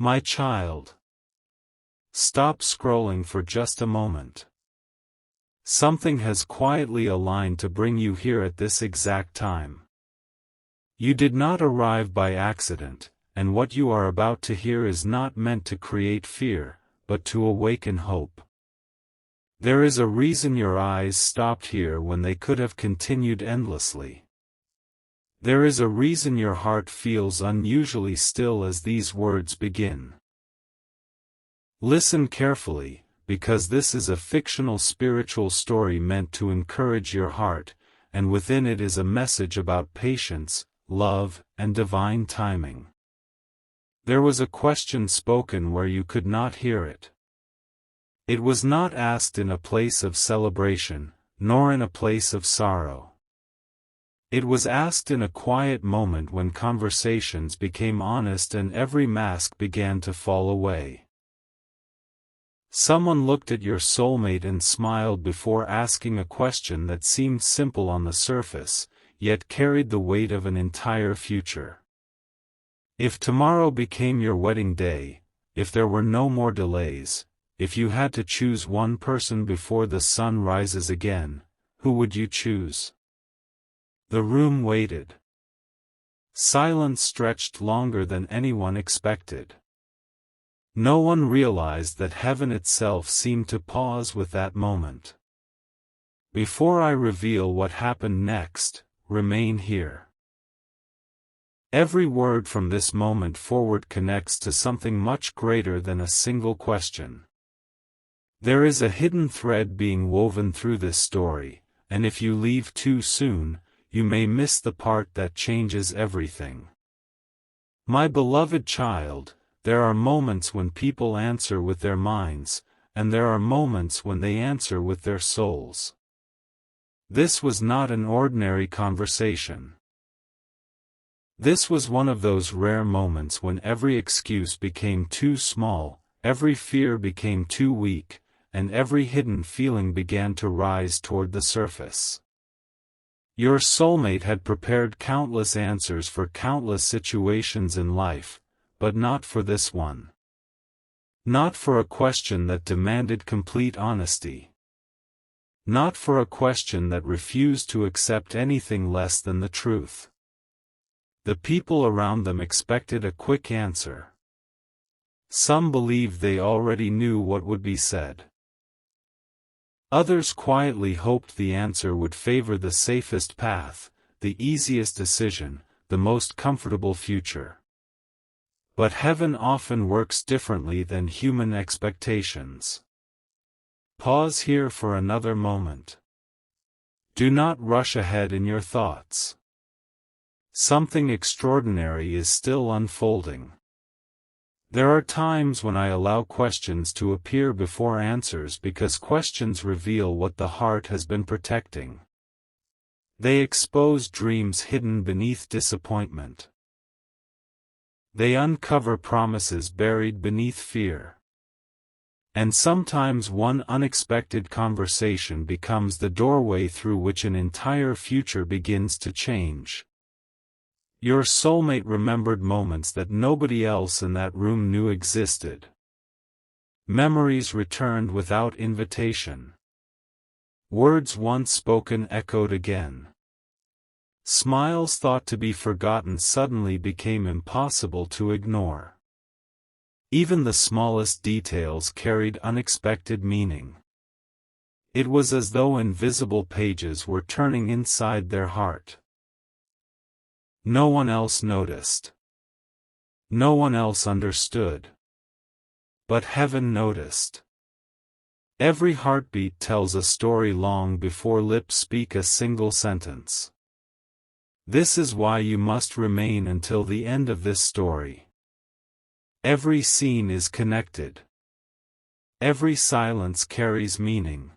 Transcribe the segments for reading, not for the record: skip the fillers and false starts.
My child. Stop scrolling for just a moment. Something has quietly aligned to bring you here at this exact time. You did not arrive by accident, and what you are about to hear is not meant to create fear, but to awaken hope. There is a reason your eyes stopped here when they could have continued endlessly. There is a reason your heart feels unusually still as these words begin. Listen carefully, because this is a fictional spiritual story meant to encourage your heart, and within it is a message about patience, love, and divine timing. There was a question spoken where you could not hear it. It was not asked in a place of celebration, nor in a place of sorrow. It was asked in a quiet moment when conversations became honest and every mask began to fall away. Someone looked at your soulmate and smiled before asking a question that seemed simple on the surface, yet carried the weight of an entire future. If tomorrow became your wedding day, if there were no more delays, if you had to choose one person before the sun rises again, who would you choose? The room waited. Silence stretched longer than anyone expected. No one realized that heaven itself seemed to pause with that moment. Before I reveal what happened next, remain here. Every word from this moment forward connects to something much greater than a single question. There is a hidden thread being woven through this story, and if you leave too soon, you may miss the part that changes everything. My beloved child, there are moments when people answer with their minds, and there are moments when they answer with their souls. This was not an ordinary conversation. This was one of those rare moments when every excuse became too small, every fear became too weak, and every hidden feeling began to rise toward the surface. Your soulmate had prepared countless answers for countless situations in life, but not for this one. Not for a question that demanded complete honesty. Not for a question that refused to accept anything less than the truth. The people around them expected a quick answer. Some believed they already knew what would be said. Others quietly hoped the answer would favor the safest path, the easiest decision, the most comfortable future. But heaven often works differently than human expectations. Pause here for another moment. Do not rush ahead in your thoughts. Something extraordinary is still unfolding. There are times when I allow questions to appear before answers because questions reveal what the heart has been protecting. They expose dreams hidden beneath disappointment. They uncover promises buried beneath fear. And sometimes one unexpected conversation becomes the doorway through which an entire future begins to change. Your soulmate remembered moments that nobody else in that room knew existed. Memories returned without invitation. Words once spoken echoed again. Smiles thought to be forgotten suddenly became impossible to ignore. Even the smallest details carried unexpected meaning. It was as though invisible pages were turning inside their heart. No one else noticed. No one else understood. But heaven noticed. Every heartbeat tells a story long before lips speak a single sentence. This is why you must remain until the end of this story. Every scene is connected. Every silence carries meaning.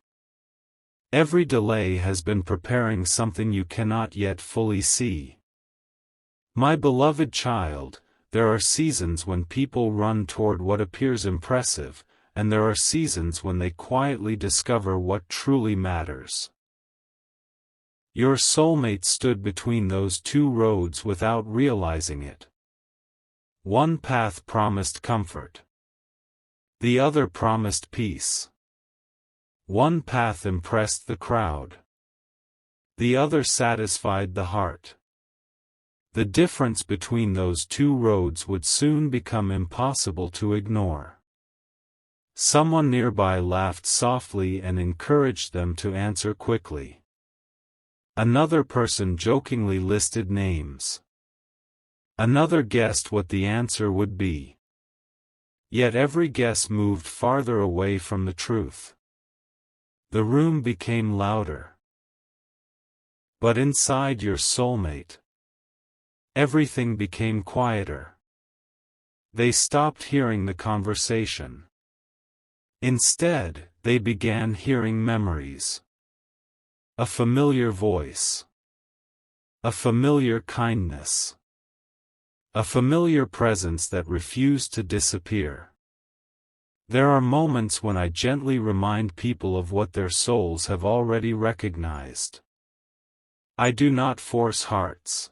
Every delay has been preparing something you cannot yet fully see. My beloved child, there are seasons when people run toward what appears impressive, and there are seasons when they quietly discover what truly matters. Your soulmate stood between those two roads without realizing it. One path promised comfort. The other promised peace. One path impressed the crowd. The other satisfied the heart. The difference between those two roads would soon become impossible to ignore. Someone nearby laughed softly and encouraged them to answer quickly. Another person jokingly listed names. Another guessed what the answer would be. Yet every guess moved farther away from the truth. The room became louder. But inside your soulmate, everything became quieter. They stopped hearing the conversation. Instead, they began hearing memories. A familiar voice. A familiar kindness. A familiar presence that refused to disappear. There are moments when I gently remind people of what their souls have already recognized. I do not force hearts.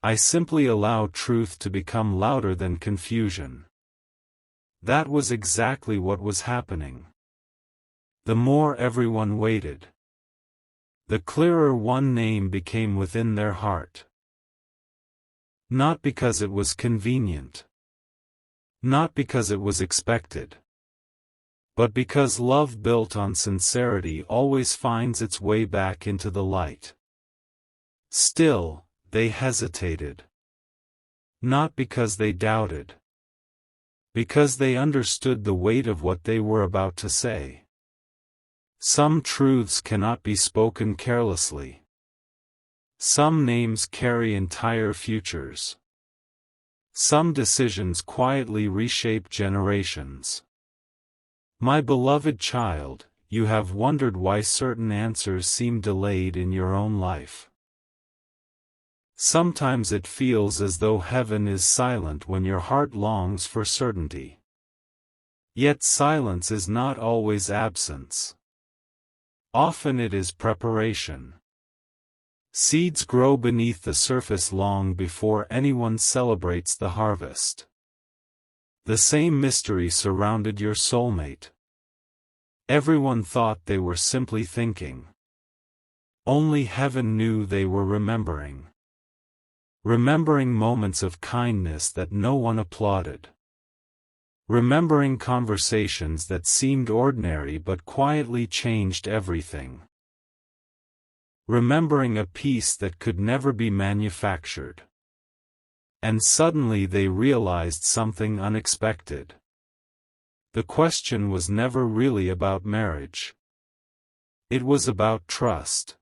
I simply allow truth to become louder than confusion. That was exactly what was happening. The more everyone waited, the clearer one name became within their heart. Not because it was convenient. Not because it was expected. But because love built on sincerity always finds its way back into the light. Still, they hesitated. Not because they doubted. Because they understood the weight of what they were about to say. Some truths cannot be spoken carelessly. Some names carry entire futures. Some decisions quietly reshape generations. My beloved child, you have wondered why certain answers seem delayed in your own life. Sometimes it feels as though heaven is silent when your heart longs for certainty. Yet silence is not always absence. Often it is preparation. Seeds grow beneath the surface long before anyone celebrates the harvest. The same mystery surrounded your soulmate. Everyone thought they were simply thinking. Only heaven knew they were remembering. Remembering moments of kindness that no one applauded. Remembering conversations that seemed ordinary but quietly changed everything. Remembering a peace that could never be manufactured. And suddenly they realized something unexpected. The question was never really about marriage. It was about trust.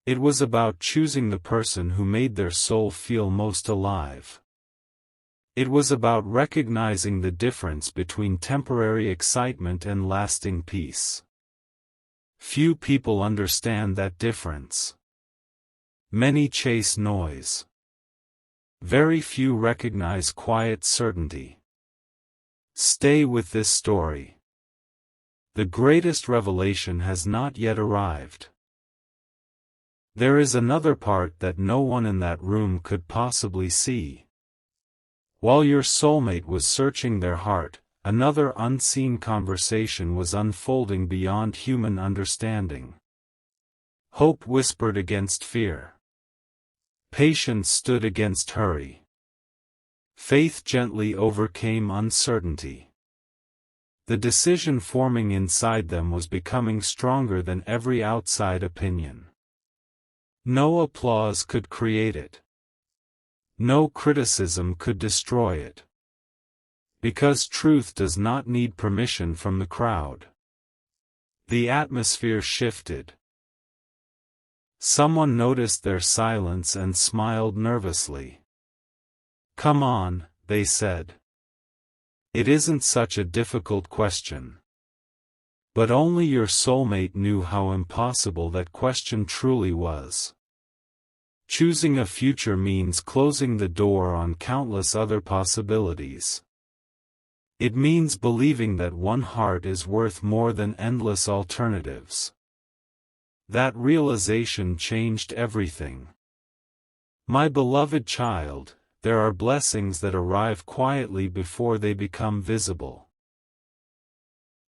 It was about choosing the person who made their soul feel most alive. It was about recognizing the difference between temporary excitement and lasting peace. Few people understand that difference. Many chase noise. Very few recognize quiet certainty. Stay with this story. The greatest revelation has not yet arrived. There is another part that no one in that room could possibly see. While your soulmate was searching their heart, another unseen conversation was unfolding beyond human understanding. Hope whispered against fear. Patience stood against hurry. Faith gently overcame uncertainty. The decision forming inside them was becoming stronger than every outside opinion. No applause could create it. No criticism could destroy it. Because truth does not need permission from the crowd. The atmosphere shifted. Someone noticed their silence and smiled nervously. "Come on," they said. "It isn't such a difficult question." But only your soulmate knew how impossible that question truly was. Choosing a future means closing the door on countless other possibilities. It means believing that one heart is worth more than endless alternatives. That realization changed everything. My beloved child, there are blessings that arrive quietly before they become visible.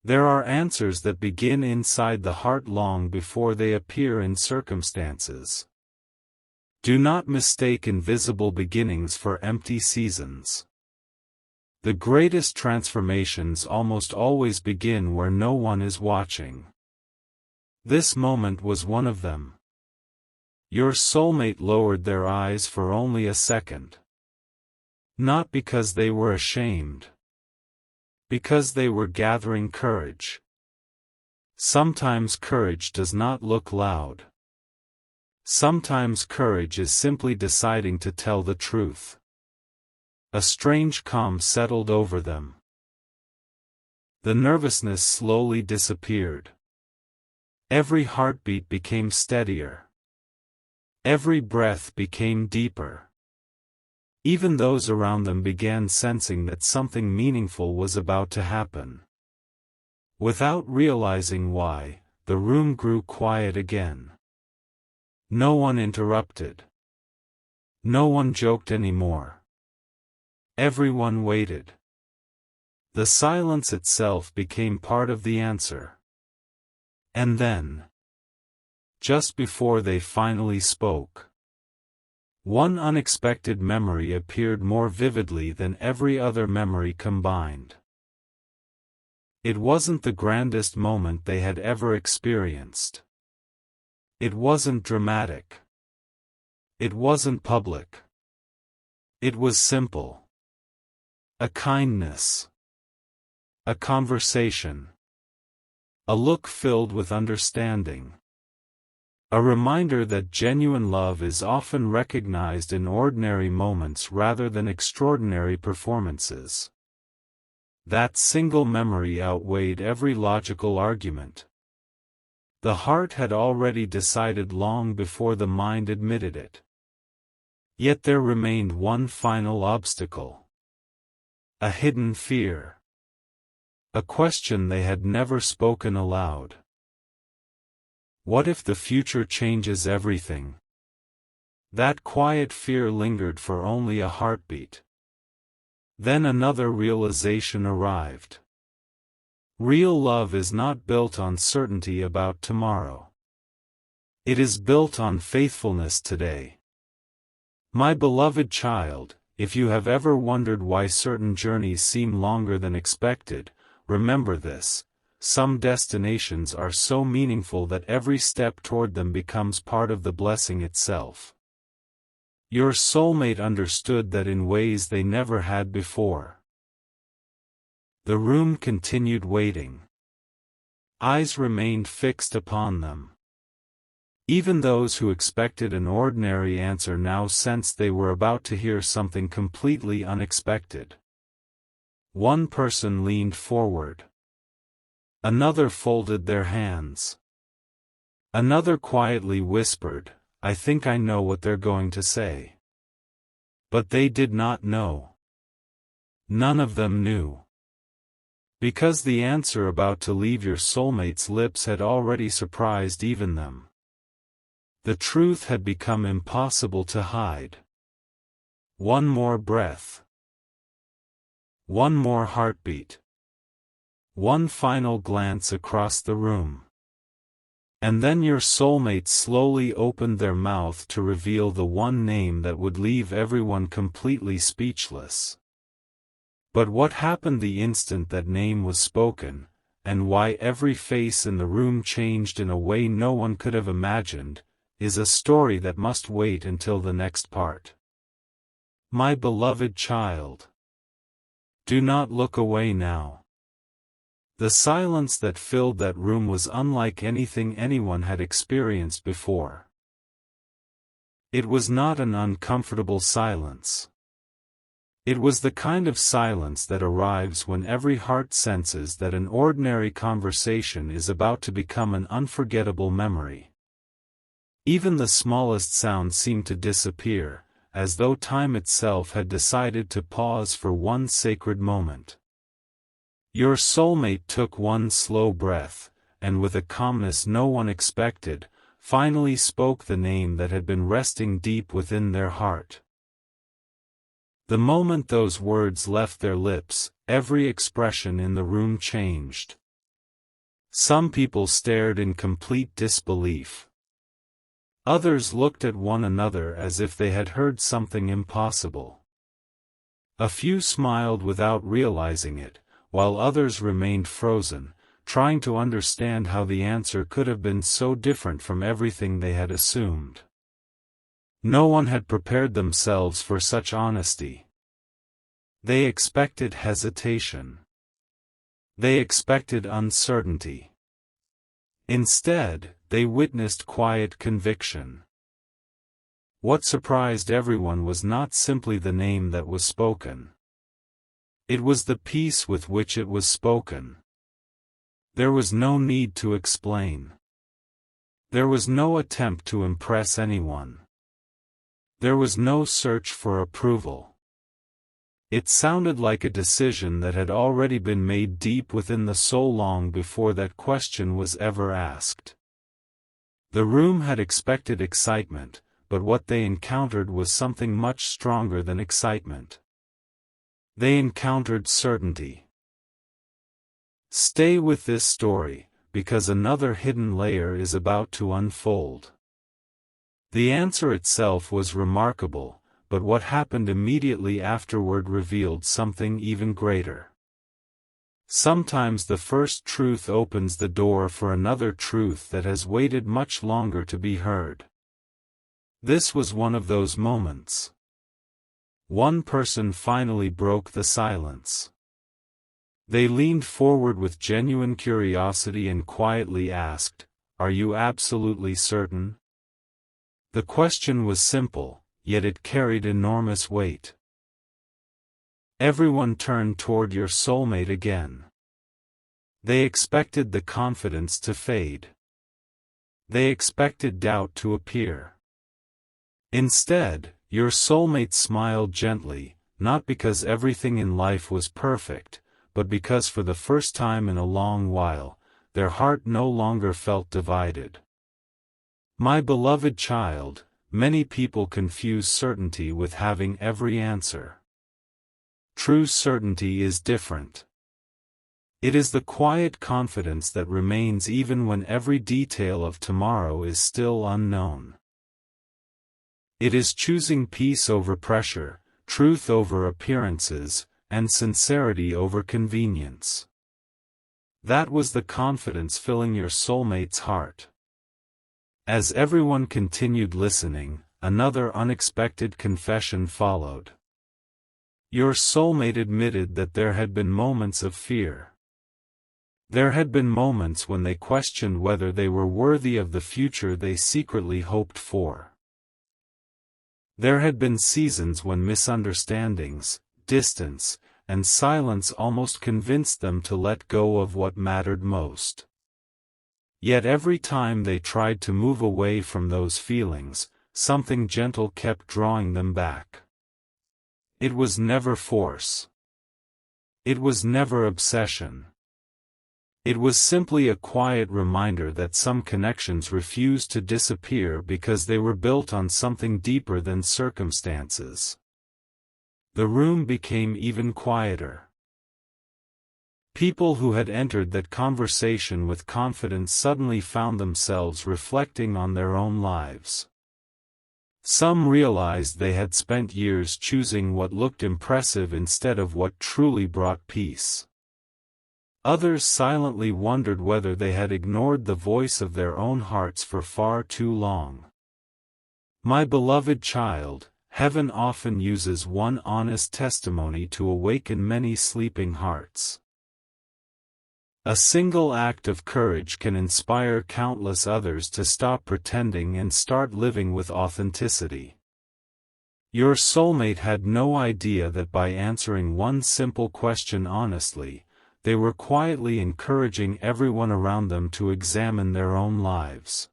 There are answers that begin inside the heart long before they appear in circumstances. Do not mistake invisible beginnings for empty seasons. The greatest transformations almost always begin where no one is watching. This moment was one of them. Your soulmate lowered their eyes for only a second. Not because they were ashamed. Because they were gathering courage. Sometimes courage does not look loud. Sometimes courage is simply deciding to tell the truth. A strange calm settled over them. The nervousness slowly disappeared. Every heartbeat became steadier. Every breath became deeper. Even those around them began sensing that something meaningful was about to happen. Without realizing why, the room grew quiet again. No one interrupted. No one joked anymore. Everyone waited. The silence itself became part of the answer. And then, just before they finally spoke, one unexpected memory appeared more vividly than every other memory combined. It wasn't the grandest moment they had ever experienced. It wasn't dramatic. It wasn't public. It was simple. A kindness. A conversation. A look filled with understanding. A reminder that genuine love is often recognized in ordinary moments rather than extraordinary performances. That single memory outweighed every logical argument. The heart had already decided long before the mind admitted it. Yet there remained one final obstacle. A hidden fear. A question they had never spoken aloud. What if the future changes everything? That quiet fear lingered for only a heartbeat. Then another realization arrived. Real love is not built on certainty about tomorrow. It is built on faithfulness today. My beloved child, if you have ever wondered why certain journeys seem longer than expected, remember this: some destinations are so meaningful that every step toward them becomes part of the blessing itself. Your soulmate understood that in ways they never had before. The room continued waiting. Eyes remained fixed upon them. Even those who expected an ordinary answer now sensed they were about to hear something completely unexpected. One person leaned forward. Another folded their hands. Another quietly whispered, "I think I know what they're going to say." But they did not know. None of them knew. Because the answer about to leave your soulmate's lips had already surprised even them. The truth had become impossible to hide. One more breath. One more heartbeat. One final glance across the room. And then your soulmate slowly opened their mouth to reveal the one name that would leave everyone completely speechless. But what happened the instant that name was spoken, and why every face in the room changed in a way no one could have imagined, is a story that must wait until the next part. My beloved child, do not look away now. The silence that filled that room was unlike anything anyone had experienced before. It was not an uncomfortable silence. It was the kind of silence that arrives when every heart senses that an ordinary conversation is about to become an unforgettable memory. Even the smallest sound seemed to disappear, as though time itself had decided to pause for one sacred moment. Your soulmate took one slow breath, and with a calmness no one expected, finally spoke the name that had been resting deep within their heart. The moment those words left their lips, every expression in the room changed. Some people stared in complete disbelief. Others looked at one another as if they had heard something impossible. A few smiled without realizing it, while others remained frozen, trying to understand how the answer could have been so different from everything they had assumed. No one had prepared themselves for such honesty. They expected hesitation. They expected uncertainty. Instead, they witnessed quiet conviction. What surprised everyone was not simply the name that was spoken. It was the peace with which it was spoken. There was no need to explain. There was no attempt to impress anyone. There was no search for approval. It sounded like a decision that had already been made deep within the soul long before that question was ever asked. The room had expected excitement, but what they encountered was something much stronger than excitement. They encountered certainty. Stay with this story, because another hidden layer is about to unfold. The answer itself was remarkable, but what happened immediately afterward revealed something even greater. Sometimes the first truth opens the door for another truth that has waited much longer to be heard. This was one of those moments. One person finally broke the silence. They leaned forward with genuine curiosity and quietly asked, "Are you absolutely certain?" The question was simple, yet it carried enormous weight. Everyone turned toward your soulmate again. They expected the confidence to fade. They expected doubt to appear. Instead, your soulmate smiled gently, not because everything in life was perfect, but because for the first time in a long while, their heart no longer felt divided. My beloved child, many people confuse certainty with having every answer. True certainty is different. It is the quiet confidence that remains even when every detail of tomorrow is still unknown. It is choosing peace over pressure, truth over appearances, and sincerity over convenience. That was the confidence filling your soulmate's heart. As everyone continued listening, another unexpected confession followed. Your soulmate admitted that there had been moments of fear. There had been moments when they questioned whether they were worthy of the future they secretly hoped for. There had been seasons when misunderstandings, distance, and silence almost convinced them to let go of what mattered most. Yet every time they tried to move away from those feelings, something gentle kept drawing them back. It was never force. It was never obsession. It was simply a quiet reminder that some connections refused to disappear because they were built on something deeper than circumstances. The room became even quieter. People who had entered that conversation with confidence suddenly found themselves reflecting on their own lives. Some realized they had spent years choosing what looked impressive instead of what truly brought peace. Others silently wondered whether they had ignored the voice of their own hearts for far too long. My beloved child, heaven often uses one honest testimony to awaken many sleeping hearts. A single act of courage can inspire countless others to stop pretending and start living with authenticity. Your soulmate had no idea that by answering one simple question honestly, they were quietly encouraging everyone around them to examine their own lives.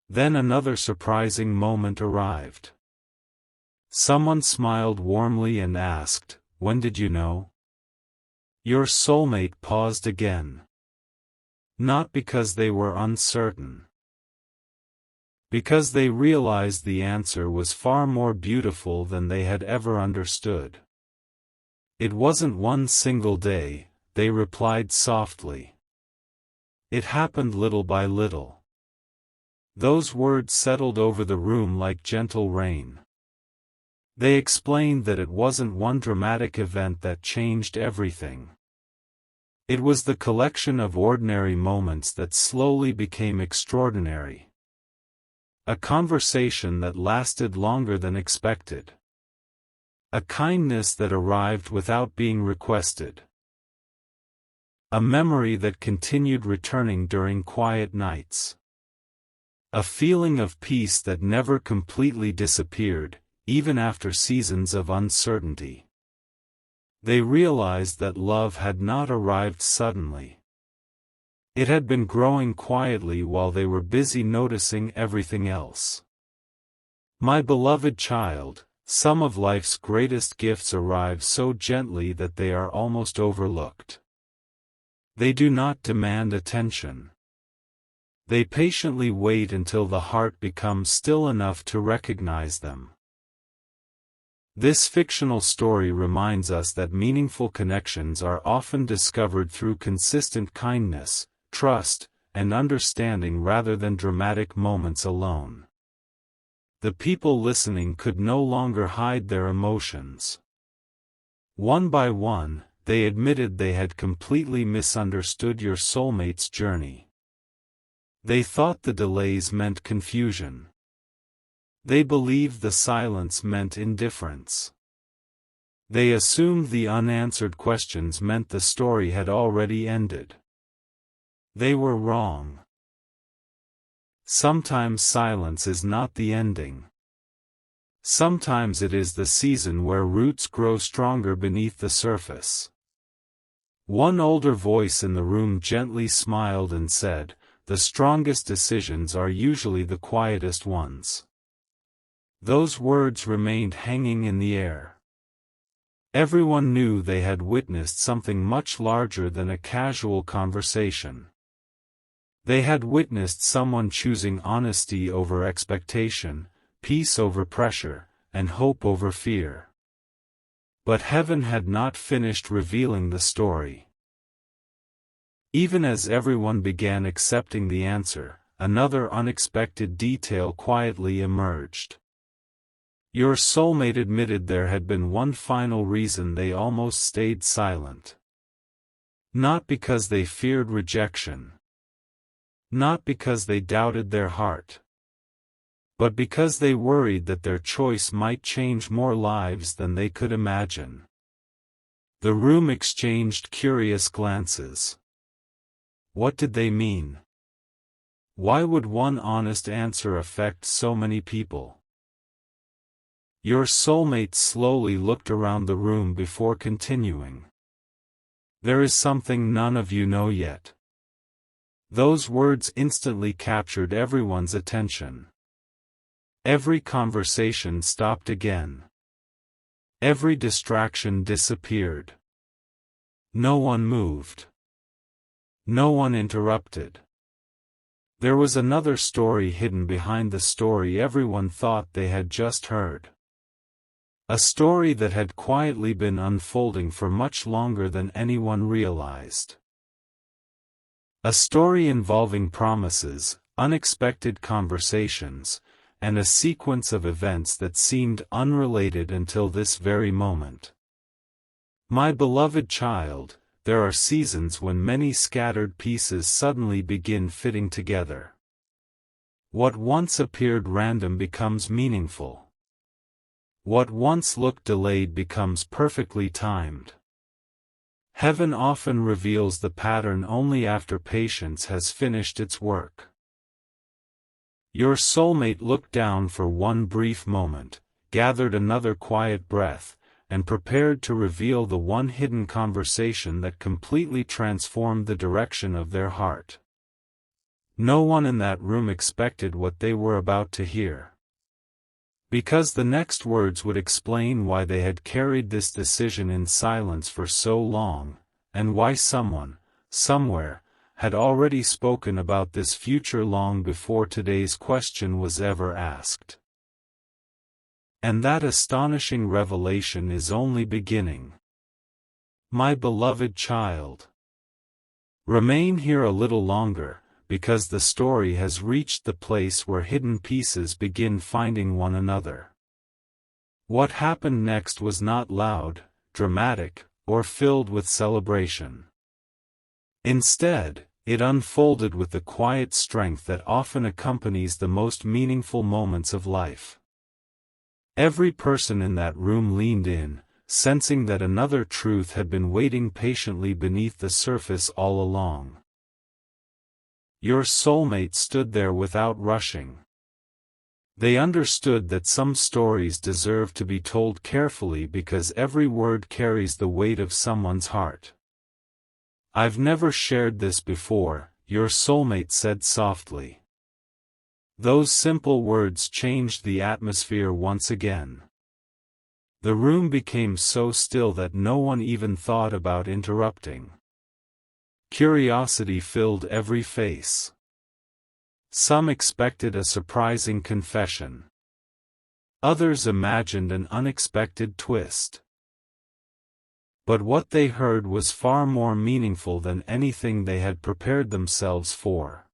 Then another surprising moment arrived. Someone smiled warmly and asked, "When did you know?" Your soulmate paused again. Not because they were uncertain. Because they realized the answer was far more beautiful than they had ever understood. It wasn't one single day, they replied softly. It happened little by little. Those words settled over the room like gentle rain. They explained that it wasn't one dramatic event that changed everything. It was the collection of ordinary moments that slowly became extraordinary. A conversation that lasted longer than expected. A kindness that arrived without being requested. A memory that continued returning during quiet nights. A feeling of peace that never completely disappeared, even after seasons of uncertainty. They realized that love had not arrived suddenly. It had been growing quietly while they were busy noticing everything else. My beloved child, some of life's greatest gifts arrive so gently that they are almost overlooked. They do not demand attention. They patiently wait until the heart becomes still enough to recognize them. This fictional story reminds us that meaningful connections are often discovered through consistent kindness, trust, and understanding rather than dramatic moments alone. The people listening could no longer hide their emotions. One by one, they admitted they had completely misunderstood your soulmate's journey. They thought the delays meant confusion. They believed the silence meant indifference. They assumed the unanswered questions meant the story had already ended. They were wrong. Sometimes silence is not the ending. Sometimes it is the season where roots grow stronger beneath the surface. One older voice in the room gently smiled and said, "The strongest decisions are usually the quietest ones." Those words remained hanging in the air. Everyone knew they had witnessed something much larger than a casual conversation. They had witnessed someone choosing honesty over expectation, peace over pressure, and hope over fear. But heaven had not finished revealing the story. Even as everyone began accepting the answer, another unexpected detail quietly emerged. Your soulmate admitted there had been one final reason they almost stayed silent. Not because they feared rejection. Not because they doubted their heart. But because they worried that their choice might change more lives than they could imagine. The room exchanged curious glances. What did they mean? Why would one honest answer affect so many people? Your soulmate slowly looked around the room before continuing. There is something none of you know yet. Those words instantly captured everyone's attention. Every conversation stopped again. Every distraction disappeared. No one moved. No one interrupted. There was another story hidden behind the story everyone thought they had just heard. A story that had quietly been unfolding for much longer than anyone realized. A story involving promises, unexpected conversations, and a sequence of events that seemed unrelated until this very moment. My beloved child, there are seasons when many scattered pieces suddenly begin fitting together. What once appeared random becomes meaningful. What once looked delayed becomes perfectly timed. Heaven often reveals the pattern only after patience has finished its work. Your soulmate looked down for one brief moment, gathered another quiet breath, and prepared to reveal the one hidden conversation that completely transformed the direction of their heart. No one in that room expected what they were about to hear. Because the next words would explain why they had carried this decision in silence for so long, and why someone, somewhere, had already spoken about this future long before today's question was ever asked. And that astonishing revelation is only beginning. My beloved child, remain here a little longer, because the story has reached the place where hidden pieces begin finding one another. What happened next was not loud, dramatic, or filled with celebration. Instead, it unfolded with the quiet strength that often accompanies the most meaningful moments of life. Every person in that room leaned in, sensing that another truth had been waiting patiently beneath the surface all along. Your soulmate stood there without rushing. They understood that some stories deserve to be told carefully because every word carries the weight of someone's heart. I've never shared this before, your soulmate said softly. Those simple words changed the atmosphere once again. The room became so still that no one even thought about interrupting. Curiosity filled every face. Some expected a surprising confession. Others imagined an unexpected twist. But what they heard was far more meaningful than anything they had prepared themselves for.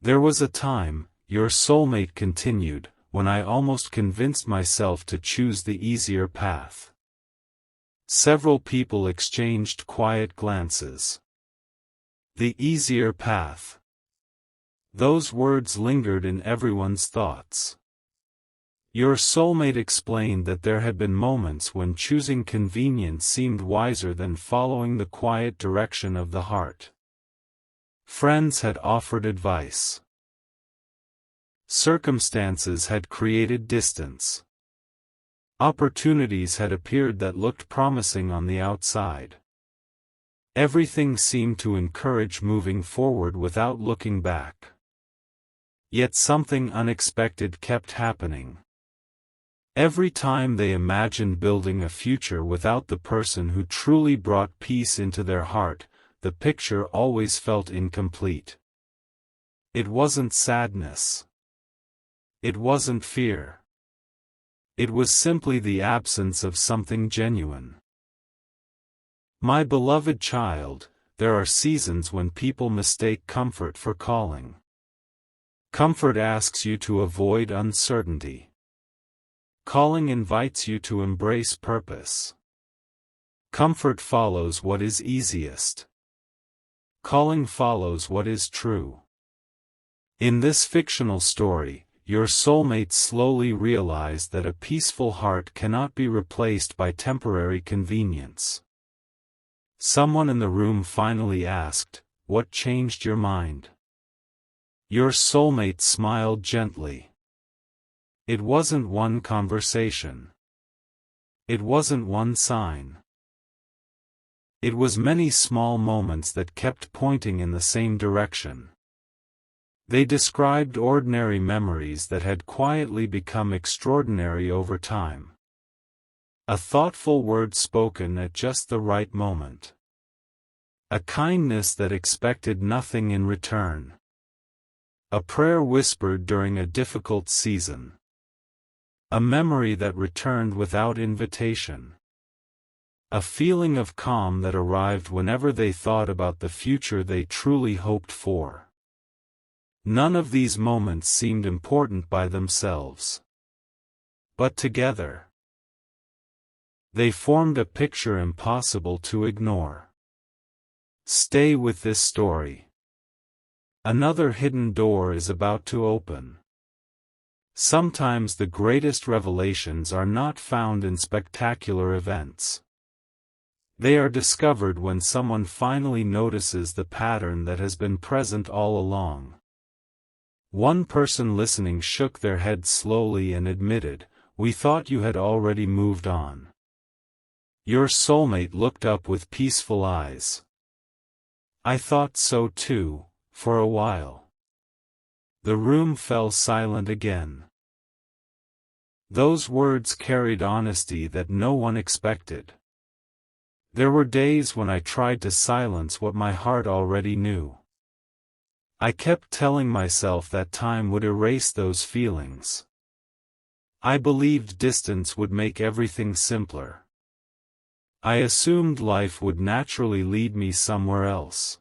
There was a time, your soulmate continued, when I almost convinced myself to choose the easier path. Several people exchanged quiet glances. The easier path. Those words lingered in everyone's thoughts. Your soulmate explained that there had been moments when choosing convenience seemed wiser than following the quiet direction of the heart. Friends had offered advice. Circumstances had created distance. Opportunities had appeared that looked promising on the outside. Everything seemed to encourage moving forward without looking back. Yet something unexpected kept happening. Every time they imagined building a future without the person who truly brought peace into their heart, the picture always felt incomplete. It wasn't sadness. It wasn't fear. It was simply the absence of something genuine. My beloved child, there are seasons when people mistake comfort for calling. Comfort asks you to avoid uncertainty. Calling invites you to embrace purpose. Comfort follows what is easiest. Calling follows what is true. In this fictional story, your soulmate slowly realized that a peaceful heart cannot be replaced by temporary convenience. Someone in the room finally asked, "What changed your mind?" Your soulmate smiled gently. It wasn't one conversation. It wasn't one sign. It was many small moments that kept pointing in the same direction. They described ordinary memories that had quietly become extraordinary over time. A thoughtful word spoken at just the right moment. A kindness that expected nothing in return. A prayer whispered during a difficult season. A memory that returned without invitation. A feeling of calm that arrived whenever they thought about the future they truly hoped for. None of these moments seemed important by themselves. But together, they formed a picture impossible to ignore. Stay with this story. Another hidden door is about to open. Sometimes the greatest revelations are not found in spectacular events. They are discovered when someone finally notices the pattern that has been present all along. One person listening shook their head slowly and admitted, "We thought you had already moved on." Your soulmate looked up with peaceful eyes. "I thought so too, for a while." The room fell silent again. Those words carried honesty that no one expected. There were days when I tried to silence what my heart already knew. I kept telling myself that time would erase those feelings. I believed distance would make everything simpler. I assumed life would naturally lead me somewhere else.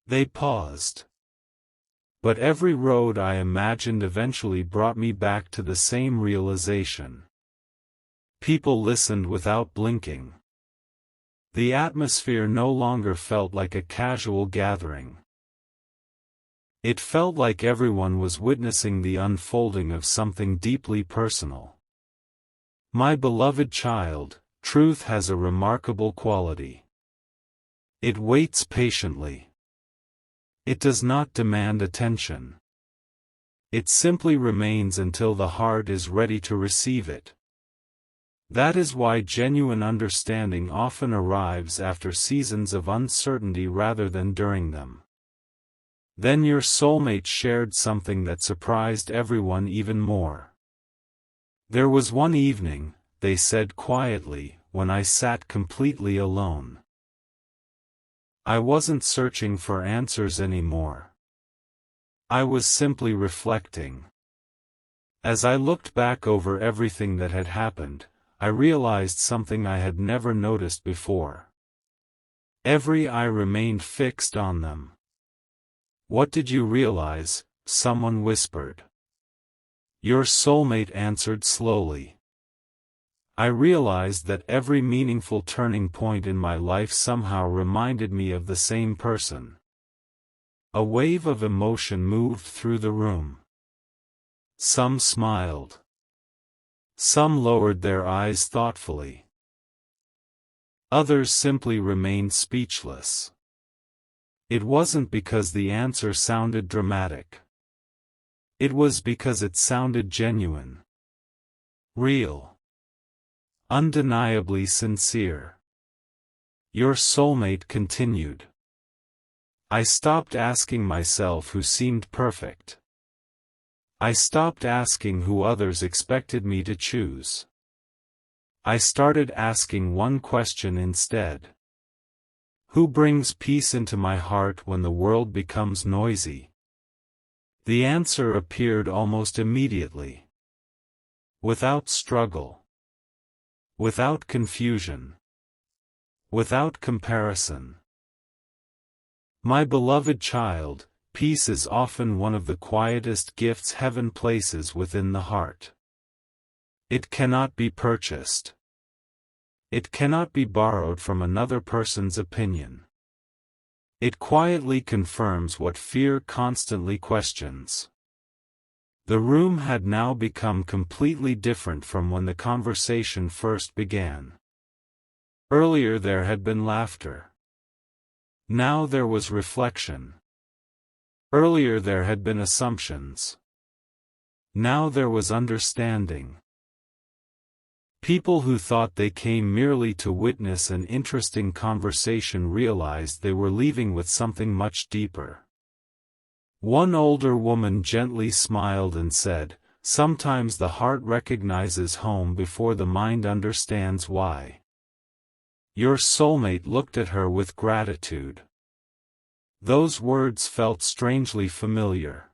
They paused. But every road I imagined eventually brought me back to the same realization. People listened without blinking. The atmosphere no longer felt like a casual gathering. It felt like everyone was witnessing the unfolding of something deeply personal. My beloved child, truth has a remarkable quality. It waits patiently. It does not demand attention. It simply remains until the heart is ready to receive it. That is why genuine understanding often arrives after seasons of uncertainty rather than during them. Then your soulmate shared something that surprised everyone even more. There was one evening, they said quietly, when I sat completely alone. I wasn't searching for answers anymore. I was simply reflecting. As I looked back over everything that had happened, I realized something I had never noticed before. Every eye remained fixed on them. "What did you realize?" someone whispered. Your soulmate answered slowly. I realized that every meaningful turning point in my life somehow reminded me of the same person. A wave of emotion moved through the room. Some smiled. Some lowered their eyes thoughtfully. Others simply remained speechless. It wasn't because the answer sounded dramatic. It was because it sounded genuine. Real. Undeniably sincere. Your soulmate continued. I stopped asking myself who seemed perfect. I stopped asking who others expected me to choose. I started asking one question instead. Who brings peace into my heart when the world becomes noisy? The answer appeared almost immediately. Without struggle. Without confusion. Without comparison. My beloved child, peace is often one of the quietest gifts heaven places within the heart. It cannot be purchased. It cannot be borrowed from another person's opinion. It quietly confirms what fear constantly questions. The room had now become completely different from when the conversation first began. Earlier there had been laughter. Now there was reflection. Earlier there had been assumptions. Now there was understanding. People who thought they came merely to witness an interesting conversation realized they were leaving with something much deeper. One older woman gently smiled and said, "Sometimes the heart recognizes home before the mind understands why." Your soulmate looked at her with gratitude. Those words felt strangely familiar.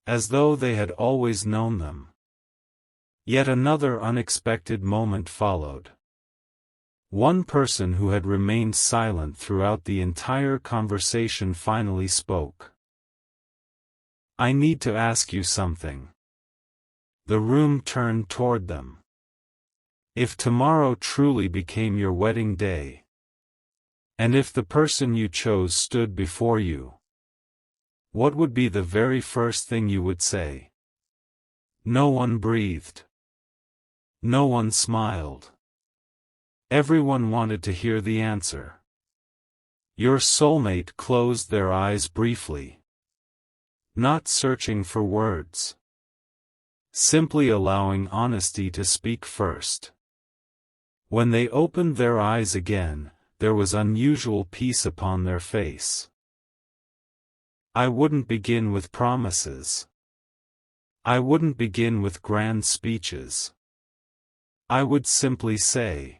As though they had always known them. Yet another unexpected moment followed. One person who had remained silent throughout the entire conversation finally spoke. I need to ask you something. The room turned toward them. If tomorrow truly became your wedding day, and if the person you chose stood before you, what would be the very first thing you would say? No one breathed. No one smiled. Everyone wanted to hear the answer. Your soulmate closed their eyes briefly. Not searching for words. Simply allowing honesty to speak first. When they opened their eyes again, there was unusual peace upon their face. I wouldn't begin with promises. I wouldn't begin with grand speeches. I would simply say,